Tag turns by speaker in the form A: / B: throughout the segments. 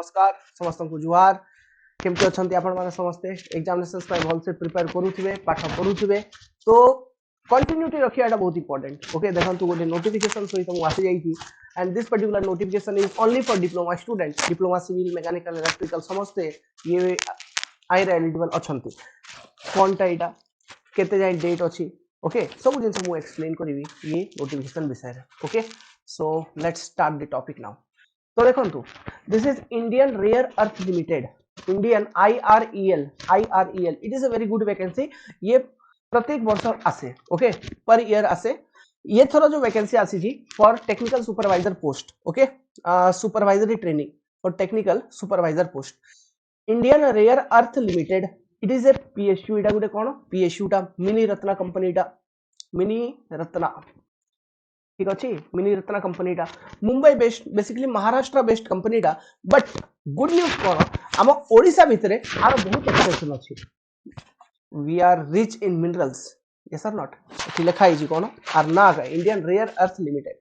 A: नमस्कार समस्त को जुहार केमती अच्छा आपण मैंने समस्ते एग्जामिनेशन भल से प्रिपेयर करुवे पाठ पढ़ुवे तो कंटिन्यूटी रखा बहुत इंपोर्टेंट ओके देखो गोटे नोटिफिकेशन सहित मुझे आसी जाइए and this particular notification is only for diploma student diploma civil mechanical electrical समस्ते ये आई एलिजिबल अच्छा कौन टा यहाँ केते जाए डेट अच्छी ओके सब जिन मुझे एक्सप्लेन करी ये नोटिफिकेशन विषय okay so let's start the topic now तो देखो this is Indian rare earth limited Indian IREL it is a very good vacancy ये प्रत्येक वर्ष आसे ओके पर ईयर आसे ये थर जो वैकेंसी आसी for technical supervisor post okay supervisory training for technical supervisor post Indian rare earth limited it is a PSU इटा गोटे कौन PSU टा मिनी रत्ना कंपनी टा मिनी रत्ना ठीक अच्छे मिनी रत्ना कंपनी टा Mumbai based basically Maharashtra based company टा बट गुड न्यूज कौन आम ओडिशा भितर आर बहुत एक्सटेंशन अच्छी we are rich in minerals yes आर नॉट लिखा है कौन आर ना इंडियन रेयर अर्थ लिमिटेड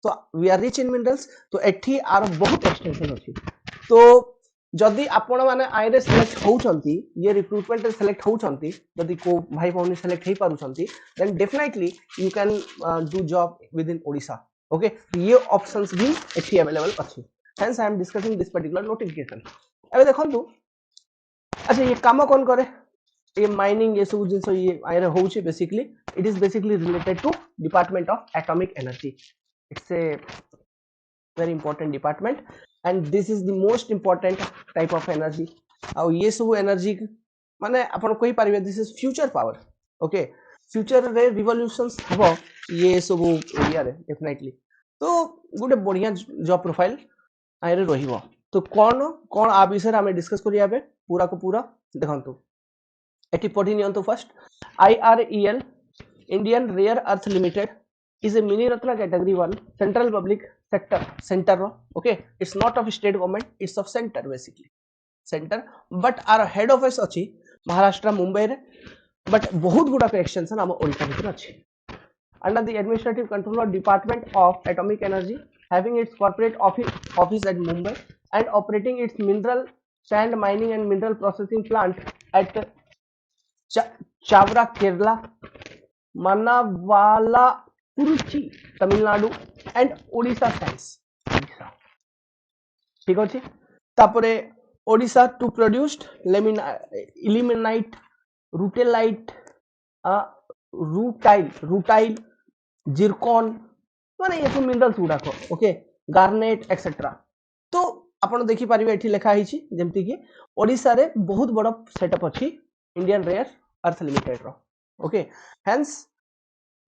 A: तो we are rich in minerals तो एठी आर बहुत एक्सटेंशन अच्छी तो जदि आपण माने आईरे सिलेक्ट होउछंती ये रिक्रूटमेंट सिलेक्ट होउछंती जदि को भाई भौनी सिलेक्ट हे पारुछंती then definitely you can do job within Odisha okay ये ऑप्शंस भी एठी अवेलेबल अछि hence I am discussing this particular notification अबे देखंतु अच्छा ये काम कोन करे ये माइनिंग ये सब जिंस ये आईरे होउछि basically it is basically related to department of atomic energy it's a very important department and this is the most important type of energy ଆଉ ये सब एनर्जी माने आपण कोई पारिबे this is future power okay future रे revolutions हबो ये सब एरिया रे डेफिनेटली तो गुटे बढ़िया जॉब प्रोफाइल आइरे रहिबो तो कोन कोन आ विषय हमें डिस्कस करिया बे पूरा को पूरा देखंतु एटी पढि नियंतु first IREL Indian rare earth limited is a mini ratna category 1 central public center okay it's not of state government it's of center basically center but our head office अछि महाराष्ट्र मुंबई रे but बहुत गुडा के एक्सटेंशन हम ओडिशा भीतर अछि under the administrative control of department of atomic energy having its corporate office at Mumbai and operating its mineral sand mining and mineral processing plant at Chavra Kerala Manawala Kuruchi Tamil Nadu and Odisha sands ठीक अछि तापरे Odisha to produced ilmenite rutile rutile zircon माने ये सब minerals गुडा को okay garnet etcetera तो आपण देखि परिबे एठी लिखा हिची जेमति कि ओडिशा रे बहुत बड़ सेटअप अछि इंडियन रेयर अर्थ लिमिटेड रो okay hence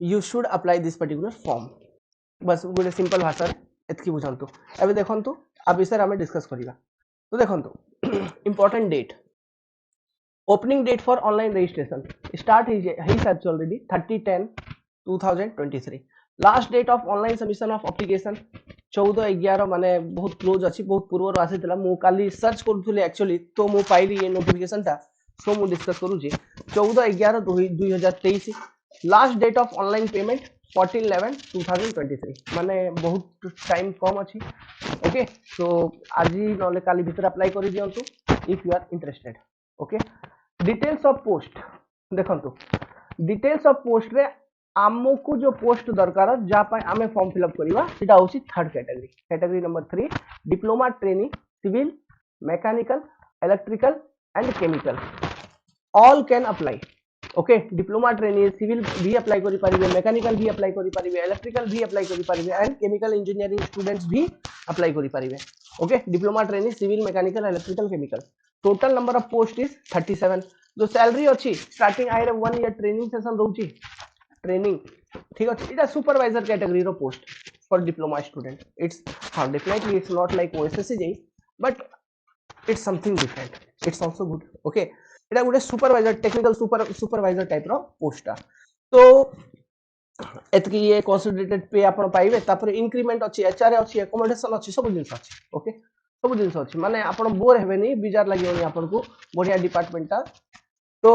A: you should apply this particular form बस गोटे सिंपल भाषा एतकी बुझंतु एबे देखंतु आ विषय हमें डिस्कस करिवा तो देखंतु important date opening date for online registration start ही साथ already 30/10/2023 last date of online submission of application 14/11 माने बहुत क्लोज अछि बहुत पूर्व आसीतला मु काली सर्च करथुले एक्चुअली तो मु पाइली ये नोटिफिकेशन ता सो मु डिस्कस करूची 14/11/2023 last date of online payment 14/11/2023 माने बहुत टाइम कम अछि ओके सो आज नले काली भीतर अप्लाई करि दियंतु if you are interested okay details of post देखंतु डिटेल्स ऑफ पोस्ट रे आमको जो पोस्ट दरकार जा पाए आमे फॉर्म फिल अप करिवा सेटा होची third category number 3 diploma training civil mechanical electrical and chemical all can apply okay diploma training civil भी अप्लाई करि परिबे मैकेनिकल भी अप्लाई करि परिबे इलेक्ट्रिकल भी अप्लाई करि परिबे एंड केमिकल इंजीनियरिंग स्टूडेंट्स भी अप्लाई करि परिबे okay diploma training civil mechanical electrical chemical total number of post is 37 जो सैलरी अछि स्टार्टिंग आइरे 1 ईयर ट्रेनिंग सेशन रहउची ट्रेनिंग ठीक अछि इटा सुपरवाइजर कैटेगरी रो post for diploma student it's हां definitely it's not like OSSC JEE but it's something different it's also good okay एटा गुटे सुपरवाइजर टेक्निकल सुपरवाइजर टाइप रो पोस्ट तो एतकी ये कंसिडरेटेड पे आपण पाइबे तापर इंक्रीमेंट अछि HR अछि अकोमोडेशन अछि सब जिंस अछि ओके सब जिंस अछि माने आपण बोर हेबेनी बिजार लागियोनी आपण को बढ़िया डिपार्टमेंट ता तो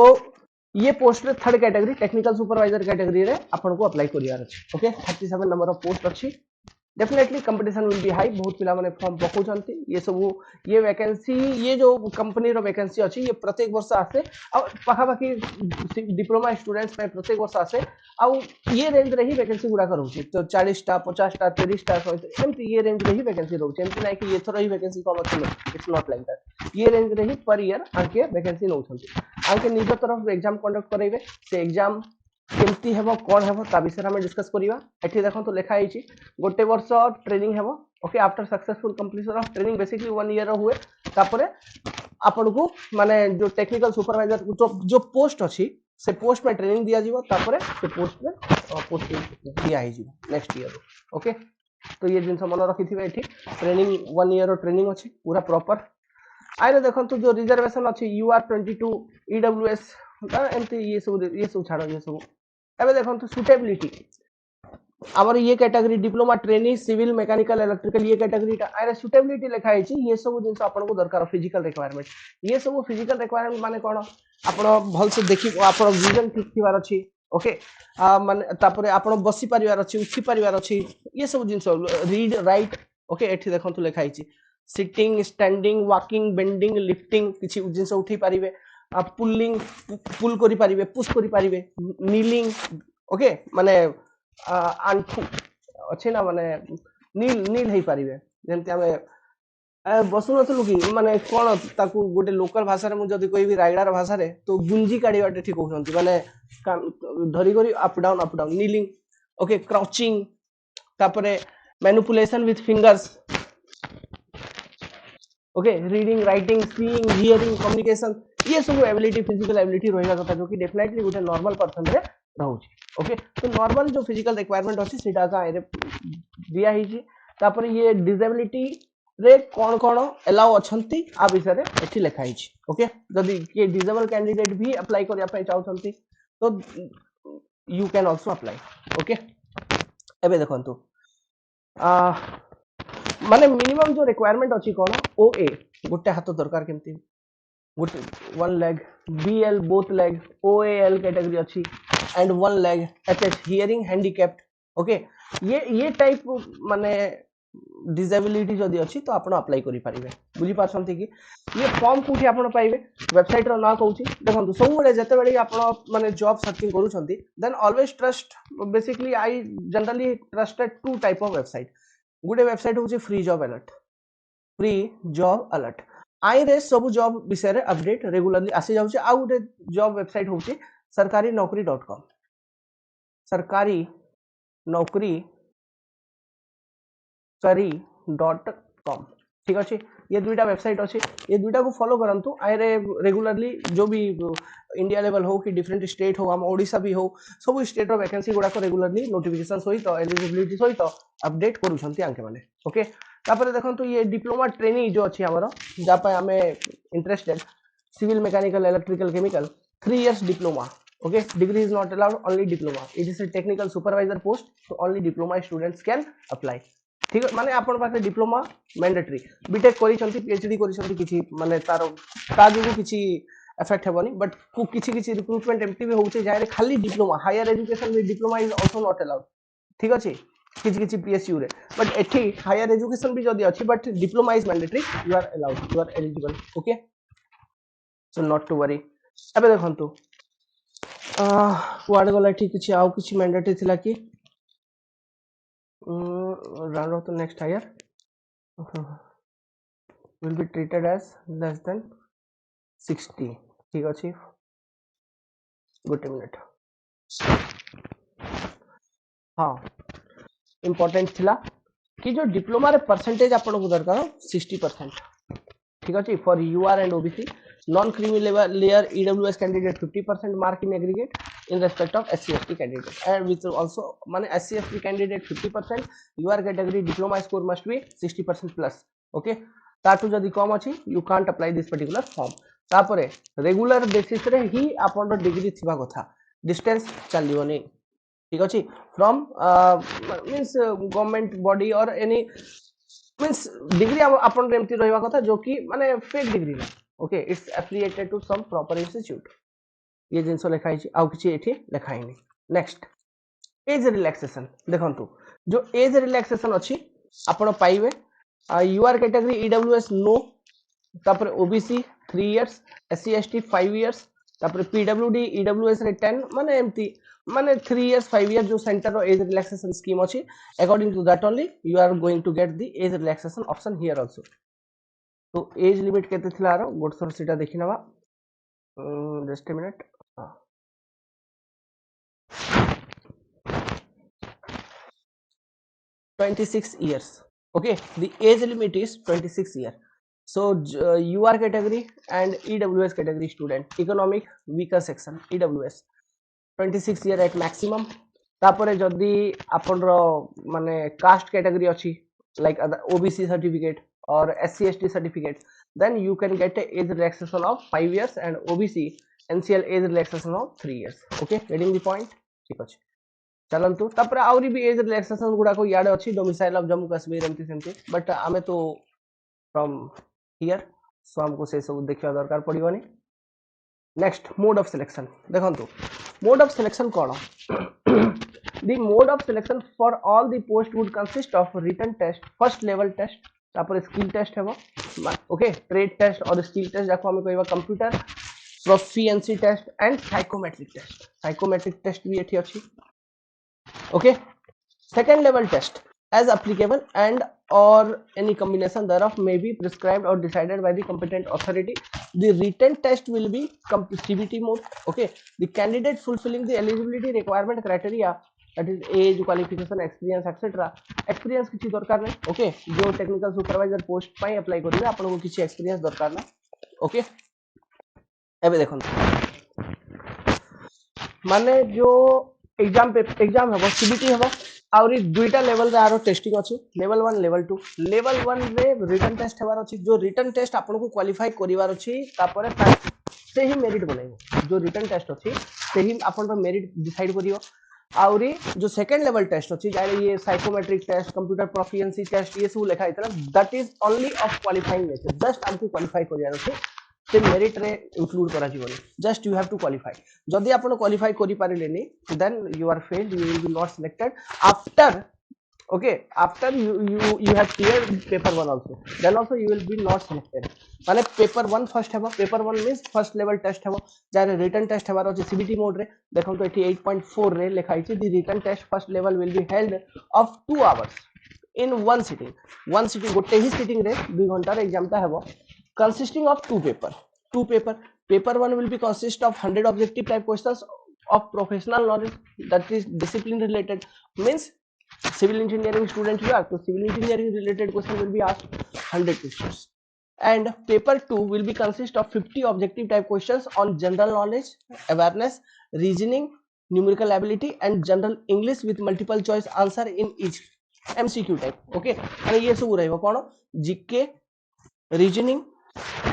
A: ये पोस्ट रे third category technical supervisor category रे आपण को अप्लाई करियार अछि ओके 37 नंबर ऑफ पोस्ट अछि definitely competition will be high, बहुत पिला माने फॉर्म पकाउछंती, ये सब ये वैकेंसी, ये जो कंपनी रो वैकेंसी अछि ये प्रत्येक वर्ष आसे आ पाखा पाखी डिप्लोमा स्टूडेंट्स पे प्रत्येक वर्ष आसे आ ये रेंज रे ही वैकेंसी गुडा रहउछि, तो 40 टा 50 टा 30 टा एमती ये रेंज रे ही वैकेंसी रहउछि, एमती नै कि ये थरो ही वैकेंसी कम अछि, इट्स नॉट लाइक दैट, ये रेंज रे ही पर ईयर आके वैकेंसी नउछंती, आके निज तरफ एग्जाम कंडक्ट करैबे, से एग्जाम केमती हेबो कोन हेबो ता विषय हम डिस्कस करिवा। एठी देखंतु लेखा आइछि गोटे वर्ष ट्रेनिंग हेबो, okay, after successful completion of training basically 1 year हुए, तापरे आपन को माने जो टेक्निकल सुपरवाइजर जो पोस्ट अछि से पोस्ट में ट्रेनिंग दिया जीवो, तापरे से पोस्ट में पोस्टिंग दिया ही जीवो नेक्स्ट ईयर, ओके। तो ये जिनस मन रखिथिबे, एठी ट्रेनिंग 1 ईयर ट्रेनिंग अछि पूरा प्रॉपर। आइले देखंतु जो रिजर्वेशन अछि यूआर 22 ईडब्ल्यूएस एमती ये सब छाड़, ये सब एबे देखंतु सुटेबिलिटी आवर ये category diploma trainee civil mechanical electrical ये कैटेगरी अरे सुटेबिलिटी लिखा है ये सब जिन आपन को दरकार फिजिकल रिक्वायरमेंट, ये सब फिजिकल रिक्वायरमेंट माने कोन आपन भल से देखि आपन विजन ठीक थिबार अछि, ओके, माने तापरे आपन बसी परिवार अछि उठी परिवार अछि, ये सब जिन रीड राइट, ओके। एठी देखंतु लिखा है sitting standing walking bending lifting किछि जिन उठी परिबे, पुलिंग पुल करि परिबे पुश करि परिबे, नीलिंग, ओके, माने आंठू अच्छे ना माने नील नील हे पारिबे, जेमति हमें बसु नथलु कि माने कोन ताकू गोटे लोकल भाषा रे मु जदी कहबी रायगडार भाषा रे तो गुंजी काढी बाटे ठीक कहउछंती, माने धरी करी up down kneeling, okay, crouching, तापरे manipulation with fingers, okay, reading writing seeing hearing communication, ये सब एबिलिटी फिजिकल एबिलिटी रहिला कथा जो कि डेफिनेटली गोटे नॉर्मल पर्सन रे रहउची, ओके। तो नॉर्मल जो फिजिकल रिक्वायरमेंट अछि सेटा का एरे दिया ही छी, तापर ये डिसेबिलिटी रे कोन कोन अलाउ अछंती आ विषय रे एठी लिखा ही छी, ओके। जदी के डिसेबल कैंडिडेट भी अप्लाई करिया पय चाहउछंती तो you can also apply, okay. एबे देखंतु माने मिनिमम जो रिक्वायरमेंट अछि कोन ओए गोटे हाथ दरकार केमती गोटे 1 leg, BL both leg, OL category अछि and 1 leg, HH hearing handicapped, okay. ये टाइप माने डिसेबिलिटी जदी अछि तो आपण अप्लाई करि परिबे, बुझी पाछंती कि ये फॉर्म कोठी आपण पाइबे, वेबसाइट रो ना कहूची देखंतु सब बेले जते बेले आपण माने जॉब सर्चिंग करूछंती then always trust, basically I generally trusted two type of website, गुटे वेबसाइट होची फ्री जॉब अलर्ट, आई रे सब जॉब विषय रे अपडेट रेगुलरली आसी जाउची। आ गुटे जॉब वेबसाइट होची सरकारी नौकरी.com, सरकारी नौकरी करी.com, ठीक अच्छे। ये दुईटा वेबसाइट अच्छे, ये दुईटा को फॉलो करंतु, आइरे रेगुलरली जो भी इंडिया लेवल हो कि डिफरेंट स्टेट हो, हम ओडिशा भी हो, सब स्टेट रो वैकेंसी गुडा को रेगुलरली नोटिफिकेशन सहित एलिजिबिलिटी सहित अपडेट करूछंती आंके माने, ओके। तापर देखंतु ये डिप्लोमा ट्रेनिंग जो अछि हमर जा पे हमें interested civil mechanical electrical chemical 3 years diploma, okay, degree is not allowed, only diploma, it is a technical supervisor post, so only diploma students can apply, ठीक है। माने आपण पाखे डिप्लोमा मैंडेटरी, बीटेक करी छंती पीएचडी करी छंती किछि माने तारो ता जो किछि इफेक्ट हेबनी, बट किछि किछि रिक्रूटमेंट एमटी भी होउचे जाय रे खाली डिप्लोमा हायर एजुकेशन में diploma is also not allowed, ठीक अछि, किछि किछि पीएसयू रे, बट एठी हायर एजुकेशन भी जदी अछि but diploma is mandatory, you are allowed, you are eligible, okay, so not to worry. अबे देखंतु कुआडे गला ठीक किछि आउ किछि मैंडेटरी थिला कि round off the next higher will be treated as less than 60, ठीक अछि, गुड मिनट, हाँ इंपोर्टेंट थिला कि जो डिप्लोमा रे परसेंटेज आपण को दरकार 60%, ठीक अछि, for UR and OBC non creamy layer EWS candidate 50% mark in aggregate in respect of SC/ST candidate, and which also माने SC/ST candidate 50%, your category diploma score must be 60% plus, okay, ताटू जदी कम अछि you can't apply this particular form। तापरे regular basis रे ही आपन degree थिबा कथा, distance चलियो नै, ठीक अछि, फ्रॉम मींस गवर्नमेंट बॉडी और एनी मींस डिग्री आपन एमती रहबा कथा जो कि माने फेक डिग्री ना, okay, it's affiliated to some proper institute, ये जिनस लिखाई आउ किछि एठी लिखाई नै। नेक्स्ट एज रिलैक्सेशन देखंतु, जो एज रिलैक्सेशन अछि आपण पाइबे यूआर कैटेगरी ईडब्ल्यूएस नो तापर OBC 3 years SC ST 5 years तापर पीडब्ल्यूडी ईडब्ल्यूएस रे 10 माने एमती माने 3 इयर्स 5 इयर्स जो सेंटर रो एज रिलैक्सेशन स्कीम अछि according to that only you are going to get the age relaxation option here also तो एज लिमिट केते थिला रो गोटसर सीटा देखिनवा just a minute 26 years. Okay, the age limit is 26 years. So UR category and EWS category student, economic weaker section EWS 26 year at maximum. तापरे जदि आपन माने कास्ट कैटेगरी अच्छी लाइक ओबीसी सर्टिफिकेट और SC ST certificate then you can get a age relaxation of 5 years and OBC NCL age relaxation of 3 years. Okay, getting the point? ठीक अछि चलतु तापर आउरी भी एज रिलैक्सेशन गुडा को याड अछि डोमिसाइल ऑफ जम्मू कश्मीर एमती सेमती बट आमे तो फ्रॉम हियर सो हमको से सब देखिया दरकार पड़िबनी नेक्स्ट मोड ऑफ सिलेक्शन देखंतु mode of selection cone the mode of selection for all the post would consist of written test first level test तापर स्किल टेस्ट हेबो ओके ट्रेड टेस्ट और skill test जाको हमें कहबा computer proficiency test and psychometric test भी एठी अछि okay second level test as applicable and or any combination thereof may be prescribed or decided by the competent authority. The written test will be CBT mode. Okay, the candidate fulfilling the eligibility requirement criteria, that is age, qualification, experience etc. experience किसी दरकार नहीं. Okay, जो technical supervisor post पाई apply करिवे आपन को किसी experience दरकार ना. Okay, एबे देखो माने जो एग्जाम हम सीबीटी हम आउरी दुईटा लेवल रे आरो टेस्टिंग अछि लेवल 1 लेवल 2 लेवल 1 रे रिटन टेस्ट हेबार अछि जो रिटन टेस्ट आपन को क्वालिफाई करिवार अछि तापरे से ही मेरिट बनाइबो जो रिटन टेस्ट अछि से ही आपन रो मेरिट डिसाइड करियो आउरी जो सेकंड लेवल टेस्ट अछि जाय ये psychometric test computer proficiency test ये सब लिखा इतरा that is only of qualifying nature just हमको क्वालिफाई करियार अछि से मेरिट रे इंक्लूड करा जीवनी just you have to qualify जदि आपण क्वालिफाई करि पारिलेनी then you are failed you will be not selected after okay after you have cleared paper 1 also then also you will be not selected माने paper 1 first हेबो paper 1 means first level test हेबो जारे written test हेबार अछि CBT mode रे देखो तो एठी 8.4 रे लिखाई छी the written test first level will be held of 2 hours in one sitting गोटे ही सिटिंग रे 2 घंटा रे एग्जाम ता हेबो consisting of two paper 1 will be consist of 100 objective type questions of professional knowledge that is discipline related means civil engineering student you are so civil engineering related question will be asked 100 questions and paper 2 will be consist of 50 objective type questions on general knowledge awareness reasoning numerical ability and general english with multiple choice answer in each mcq type okay and ये सब रहइबो कोन GK reasoning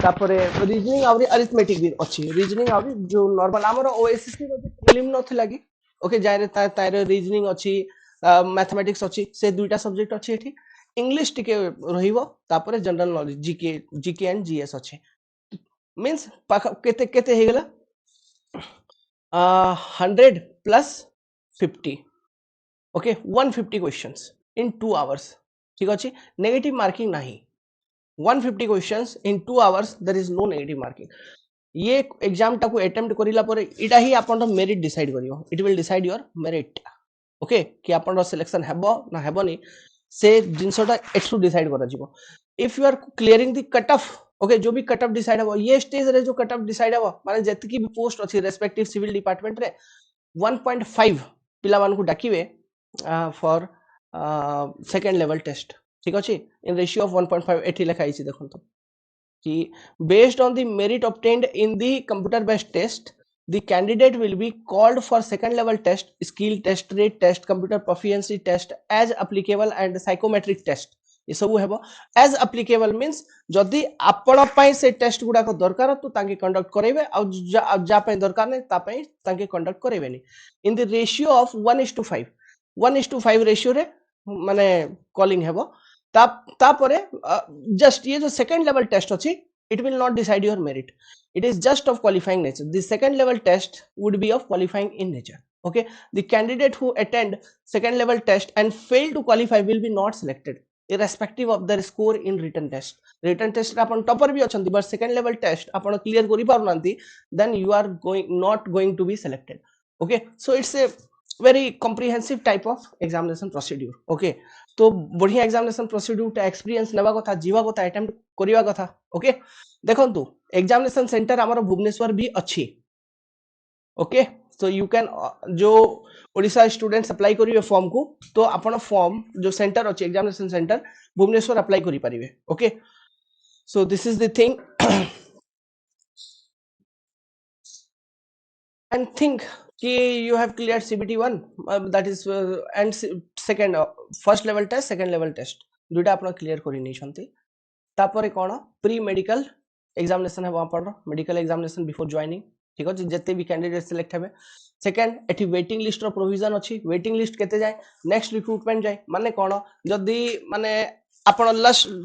A: तापरे reasoning आउरी arithmetic भी अछि reasoning आउरी जो normal हमरो OSSC रो prelim नथि लागी ओके जायरे तारे रीजनिंग अछि मैथमेटिक्स अछि से दुईटा सब्जेक्ट अछि एठी इंग्लिश टिके रहिबो तापरे general knowledge GK and GS अछि मींस केते केते हे गेला 100 plus 50 okay 150 questions in 2 hours ठीक अछि नेगेटिव मार्किंग नाही 150 questions in 2 hours there is no negative marking ये एग्जाम टाको अटेम्प्ट करिला परे इटा ही आपन मेरिट डिसाइड करियो it will decide your merit okay कि आपन सिलेक्शन हेबो ना हेबोनी से जिंसोटा एठु डिसाइड करा जिवो if you are clearing the cut off okay जो भी कट ऑफ डिसाइड हेबो ये स्टेज रे जो कट ऑफ डिसाइड हेबो माने जति भी पोस्ट अछि रेस्पेक्टिव सिविल डिपार्टमेंट रे 1.5 पिला मान को डाकिवे फॉर सेकंड लेवल टेस्ट ठीक अछि इन रेशियो ऑफ 1.5 एठी लिखाई छी देखंतो कि based on the merit obtained in the computer based test the candidate will be called for second level test skill test rate test computer proficiency test as applicable and psychometric test ये सब हेबो as applicable means जदी आपण पई से test गुडा को दरकार तो तांके कंडक्ट करेबे आ जा पई दरकार नै ता पई तांके कंडक्ट करेबेनी in the ratio of 1:5 1:5 ratio रे माने कॉलिंग हेबो तापरे जस्ट ये जो सेकंड लेवल टेस्ट अछि it will not decide your merit it is just of qualifying nature the second level test would be of qualifying in nature okay the candidate who attend second level test and fail to qualify will be not selected irrespective of their score in written test. Written test रे अपन topper भी अछंती but second level test upon clear करि पार नांती, then you are not going to be selected. Okay, so it's a very comprehensive type of examination procedure. Okay, तो बढ़िया examination procedure टा experience नेबा कथा, जीवा कथा, attempt करिवा कथा. Okay, देखंतु examination center हमर भुवनेश्वर भी अछि. ओके, सो यू कैन जो ओडिशा स्टूडेंट्स अप्लाई करिवे फॉर्म को, तो आपण फॉर्म जो सेंटर अछि एग्जामिनेशन सेंटर भुवनेश्वर अप्लाई करि परिवे. Okay, so this is the thing and think कि you have clear CBT 1 that is and second first level test second level test दुटा आपण क्लियर करि नै छंती. तापरे कोन प्री मेडिकल एग्जामिनेशन है आपण मेडिकल एग्जामिनेशन बिफोर जॉइनिंग. ठीक अछि, जते भी कैंडिडेट सिलेक्ट हेबे. सेकंड एठी वेटिंग लिस्ट रो प्रोविजन अछि. वेटिंग लिस्ट केते जाय नेक्स्ट रिक्रूटमेंट जाय माने कोन जदी माने आपण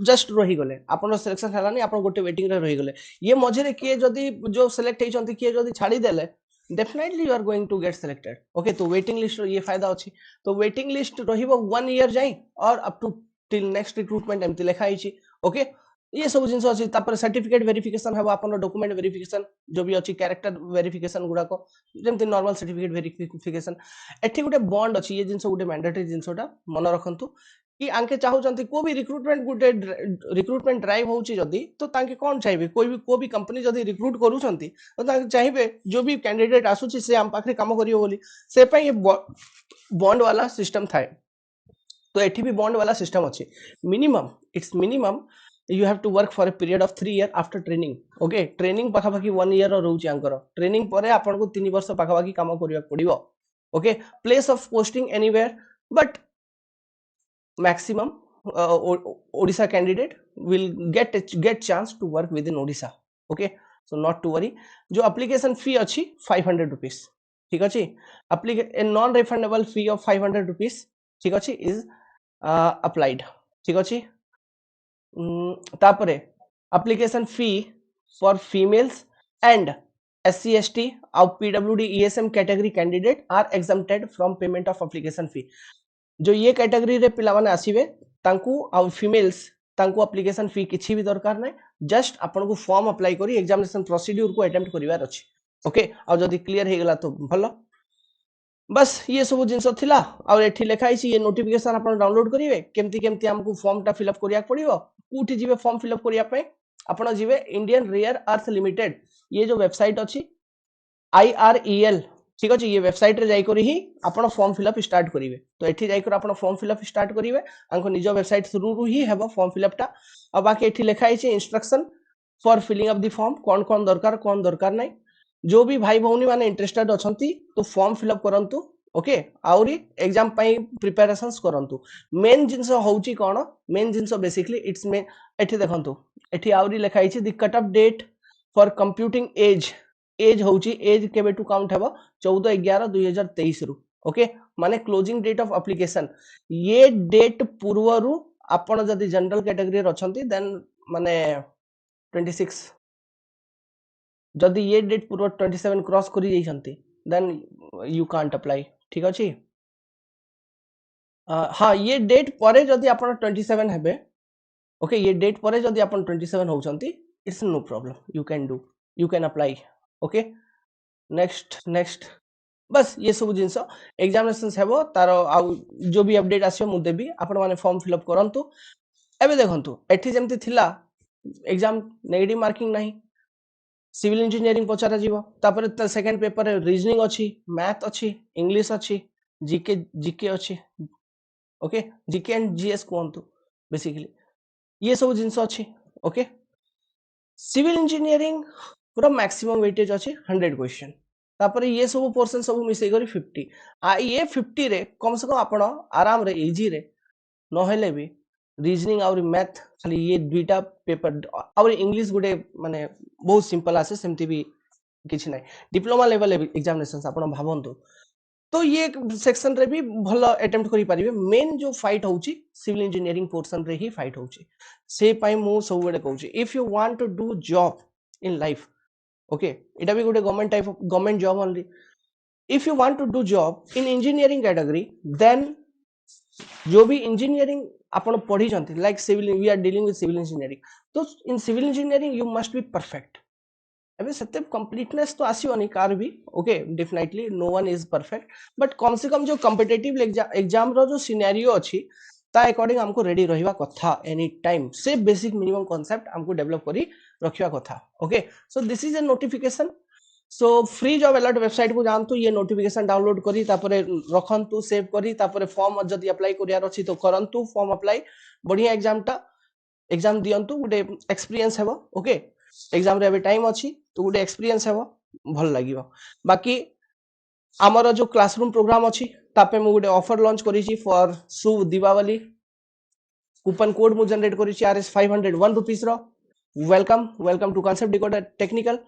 A: जस्ट रही गले आपण सिलेक्शन हलानी आपण गोटे वेटिंग रे रही गले ये मझे रे किए जदी जो सिलेक्ट हेचंती किए जदी छाडी देले definitely you are going to get selected. Okay, तो वेटिंग लिस्ट रो ये फायदा अछि. तो वेटिंग लिस्ट रहिबो 1 ईयर जाय और up to till next recruitment एमती लिखा हिची. ओके, ये सब जिनस अछि. तापर सर्टिफिकेट वेरिफिकेशन हेबो आपन डॉक्यूमेंट वेरिफिकेशन जो भी अछि कैरेक्टर वेरिफिकेशन गुडा को जेमति नॉर्मल सर्टिफिकेट वेरिफिकेशन. एठी गुटे बॉन्ड अछि ये जिनस गुटे मैंडेटरी जिनसटा मन रखंतु कि आंके चाहउचंती को भी रिक्रूटमेंट गुटे रिक्रूटमेंट ड्राइव होउची जदी तो तांके कोन चाहिबे को भी कंपनी जदी रिक्रूट करूचंती तो तांके चाहिबे जो भी कैंडिडेट आसुची से हम पाखरे काम करियो बोली से पई ये बॉन्ड वाला सिस्टम थाए. तो एठी भी बॉन्ड वाला सिस्टम अछि. Minimum it's minimum you have to work for a period of 3 years after training. Okay, training पाखापाखी 1 year रहउची आंकर ट्रेनिंग परे आपन को 3 वर्ष पाखापाखी काम करिया पड़िबो. Okay, place of posting anywhere but maximum Odisha candidate will get chance to work within Odisha. Okay, so not to worry. जो application fee अच्छी 500 rupees. ठीक अच्छी a non refundable fee of 500 rupees ठीक अच्छी is applied. ठीक अच्छी तापरे application fee for females and SC ST और PWD ESM category candidate are exempted from payment of application fee. जो ये कैटेगरी रे पिला माने आसीबे तांकू आ फीमेल्स तांकू एप्लीकेशन फी किछि भी दरकार नै. जस्ट आपन को फॉर्म अप्लाई करी एग्जामिनेशन प्रोसीड्यूर को अटेम्प्ट करिवार अछि. ओके, आ जदी क्लियर हे गेला तो भलो. बस ये सब जिंस थिला और एठी लिखा हिची ये नोटिफिकेशन आपन डाउनलोड करिवे केमती हमको फॉर्म टा फिल अप करिया पड़िबो. कोठी जिवे फॉर्म फिल अप करिया पे आपन जिवे इंडियन रेयर अर्थ लिमिटेड ये जो वेबसाइट अछि IREL. ठीक अछि, ये वेबसाइट रे जाई करी ही आपण फॉर्म फिल अप स्टार्ट करिवे. तो एठी जाई कर आपण फॉर्म फिल अप स्टार्ट करिवे आंको निजो वेबसाइट थ्रू रु ही हेबो फॉर्म फिल अप टा. आ बाकी एठी लिखा हिची instruction for filling up the form कोन दरकार नै. जो भी भाई भौनी माने इंटरेस्टेड अछंती तो फॉर्म फिल अप करंतु. ओके, आउरी एग्जाम पई प्रिपरेशंस करंतु. मेन जिंस होउची कोन मेन जिंस बेसिकली इट्स मेन एठी देखंतु एठी आउरी लिखा हिची the cut off date for computing age होउची एज केबे टू काउंट हेबो 14/11/2023 रु. ओके, माने क्लोजिंग डेट ऑफ एप्लीकेशन ये डेट पूर्व रु आपण जदी जनरल कैटेगरी रे अछंती देन माने 26 जदी ये डेट पूर्व 27 क्रॉस करी जाइछंती देन यू कांट अप्लाई. ठीक अछि, हां ये डेट परे जदी आपण 27 हेबे. ओके, ये डेट परे जदी आपण 27 होउछंती it's no problem, you can apply. Okay, next बस ये सब जिंस एग्जामिनेशन हेबो तार आ जो भी अपडेट आसियो मु देबी आपण माने फॉर्म फिल अप करंतु. एबे देखंतु एठी जेमति थिला एग्जाम नेगेटिव मार्किंग नाही, सिविल इंजीनियरिंग पचारा जीवो. तापर सेकंड पेपर रे रीजनिंग अछि, मैथ अछि, इंग्लिश अछि, जीके अछि. ओके, जीके एंड जीएस कोंतु बेसिकली ये सब जिंस अछि. ओके, सिविल इंजीनियरिंग पूरा मैक्सिमम वेटेज अछि 100 क्वेश्चन. तापर ये सब पोर्शन सब मिसै करी 50 आ ये 50 रे कम से कम आपण आराम रे इजी रे न हेले भी रीजनिंग और मैथ खाली ये दुईटा पेपर और इंग्लिश गुटे माने बहुत सिंपल आसे सेमती भी किछि नै. डिप्लोमा लेवल एग्जामिनेशंस आपण भाबंतु तो ये सेक्शन रे भी भलो अटेम्प्ट करि परिबे. मेन जो फाइट होउची सिविल इंजीनियरिंग पोर्शन रे ही फाइट होउची. से पई मु सब बेडे कहउची if you want to do job in life. Okay, इटा भी गुटे government type of government job only. If you want to do job in engineering category then जो भी इंजीनियरिंग आपण पढ़ी जंती like civil we are dealing with civil engineering तो in civil engineering you must be perfect एबे सत्य completeness तो आसीओनी कार भी okay definitely no one is perfect but कम से कम जो कॉम्पिटिटिव एग्जाम रो जो सिनेरियो अछि ता अकॉर्डिंग हमको रेडी रहिबा कथा एनी टाइम से बेसिक मिनिमम कांसेप्ट हमको डेवलप करी रखिया कथा okay so this is a notification so free job alert website को जानतु ये नोटिफिकेशन डाउनलोड करी तापरे रखंतु सेव करी तापरे फॉर्म जदी अप्लाई करियार अछि तो करंतु फॉर्म अप्लाई बढ़िया एग्जाम दियंतु गुटे एक्सपीरियंस हेबो ओके एग्जाम रे अबे टाइम अछि तो गुटे एक्सपीरियंस हेबो भल लागिवो बाकी आमर जो क्लासरूम प्रोग्राम अछि तापे मु गुटे ऑफर लॉन्च करी छी फॉर शुभ दीपावली कूपन कोड मु जनरेट करी छी RS 501 रुपीस रो welcome to concept decoder technical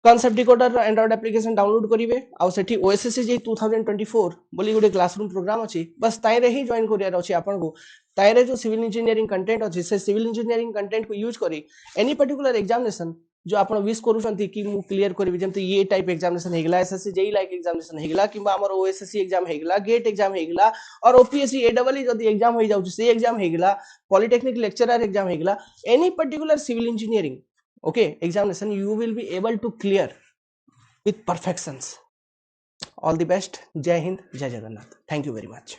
A: concept decoder android application download करिवे आ सेठी ओएसएससी जे 2024 बोली गुटे क्लासरूम प्रोग्राम अछि बस ताइरे ही जॉइन करियार अछि आपन को ताइरे जो सिविल इंजीनियरिंग कंटेंट अछि से सिविल इंजीनियरिंग कंटेंट को यूज करी एनी पर्टिकुलर एग्जामिनेशन जो आपण विश करूछंती कि मु क्लियर करबी जेंति ये टाइप एग्जामिनेशन हेगला एसएससी जेई लाइक एग्जामिनेशन हेगला किबा हमर ओएसएससी एग्जाम हेगला गेट एग्जाम हेगला और ओपीएससी एडबल जदी एग्जाम होई जाउछ से एग्जाम हेगला पॉलिटेक्निक लेक्चरर एग्जाम हेगला any particular civil engineering okay examination you will be able to clear with perfections all the best jai hind jai jagannath thank you very much